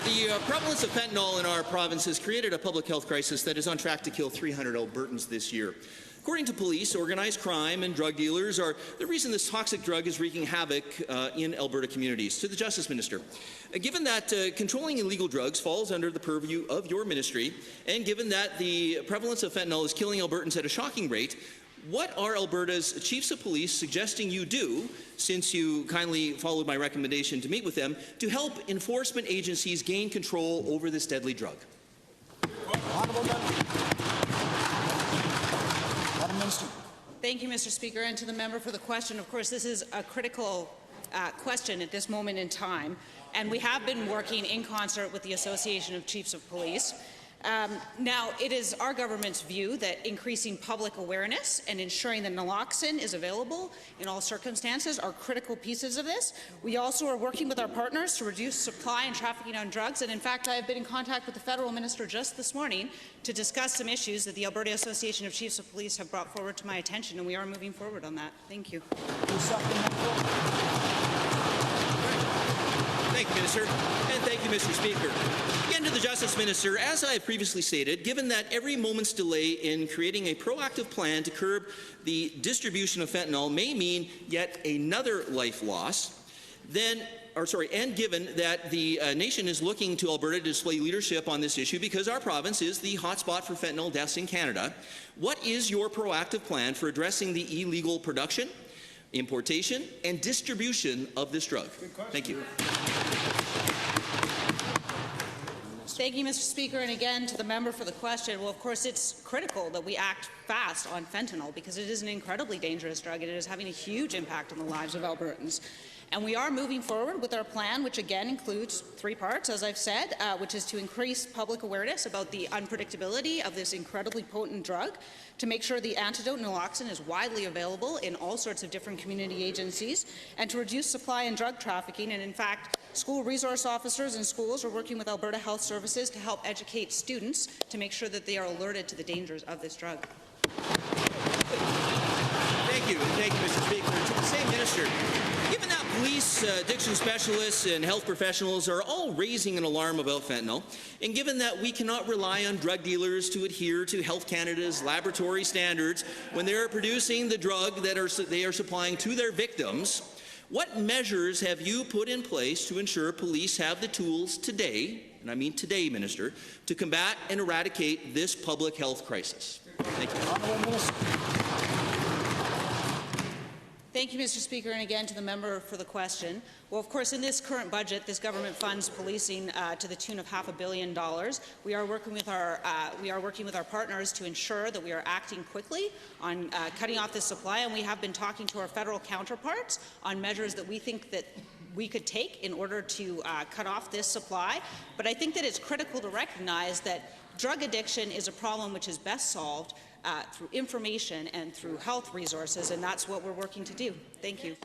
the prevalence of fentanyl in our province has created a public health crisis that is on track to kill 300 Albertans this year. According to police, organized crime and drug dealers are the reason this toxic drug is wreaking havoc in Alberta communities. To the Justice Minister, given that controlling illegal drugs falls under the purview of your ministry, and given that the prevalence of fentanyl is killing Albertans at a shocking rate, what are Alberta's chiefs of police suggesting you do, since you kindly followed my recommendation to meet with them, to help enforcement agencies gain control over this deadly drug? Thank you, Mr. Speaker, and to the member for the question. Of course, this is a critical question at this moment in time, and we have been working in concert with the Association of Chiefs of Police. Now, it is our government's view that increasing public awareness and ensuring that naloxone is available in all circumstances are critical pieces of this. We also are working with our partners to reduce supply and trafficking on drugs, and in fact, I have been in contact with the federal minister just this morning to discuss some issues that the Alberta Association of Chiefs of Police have brought forward to my attention, and we are moving forward on that. Thank you. Thank you, Minister. And thank you, Mr. Speaker. Again, to the Justice Minister, as I have previously stated, given that every moment's delay in creating a proactive plan to curb the distribution of fentanyl may mean yet another life loss, and given that the nation is looking to Alberta to display leadership on this issue because our province is the hotspot for fentanyl deaths in Canada, what is your proactive plan for addressing the illegal production, importation, and distribution of this drug? Thank you. Thank you, Mr. Speaker, and again to the member for the question. Well, of course, it's critical that we act fast on fentanyl because it is an incredibly dangerous drug and it is having a huge impact on the lives of Albertans. And we are moving forward with our plan, which again includes 3 parts, as I've said, which is to increase public awareness about the unpredictability of this incredibly potent drug, to make sure the antidote naloxone is widely available in all sorts of different community agencies, and to reduce supply and drug trafficking. And in fact, school resource officers in schools are working with Alberta Health Services to help educate students to make sure that they are alerted to the dangers of this drug. Thank you, Mr. Speaker. To the same minister, given that police, addiction specialists, and health professionals are all raising an alarm about fentanyl, and given that we cannot rely on drug dealers to adhere to Health Canada's laboratory standards when they are producing the drug that they are supplying to their victims, what measures have you put in place to ensure police have the tools today, and I mean today, Minister, to combat and eradicate this public health crisis? Thank you. Thank you, Mr. Speaker, and again to the member for the question. Well, of course, in this current budget, this government funds policing to the tune of $500 million. We are working with our partners to ensure that we are acting quickly on cutting off this supply, and we have been talking to our federal counterparts on measures that we think that we could take in order to cut off this supply. But I think that it's critical to recognize that drug addiction is a problem which is best solved through information and through health resources, and that's what we're working to do. Thank you.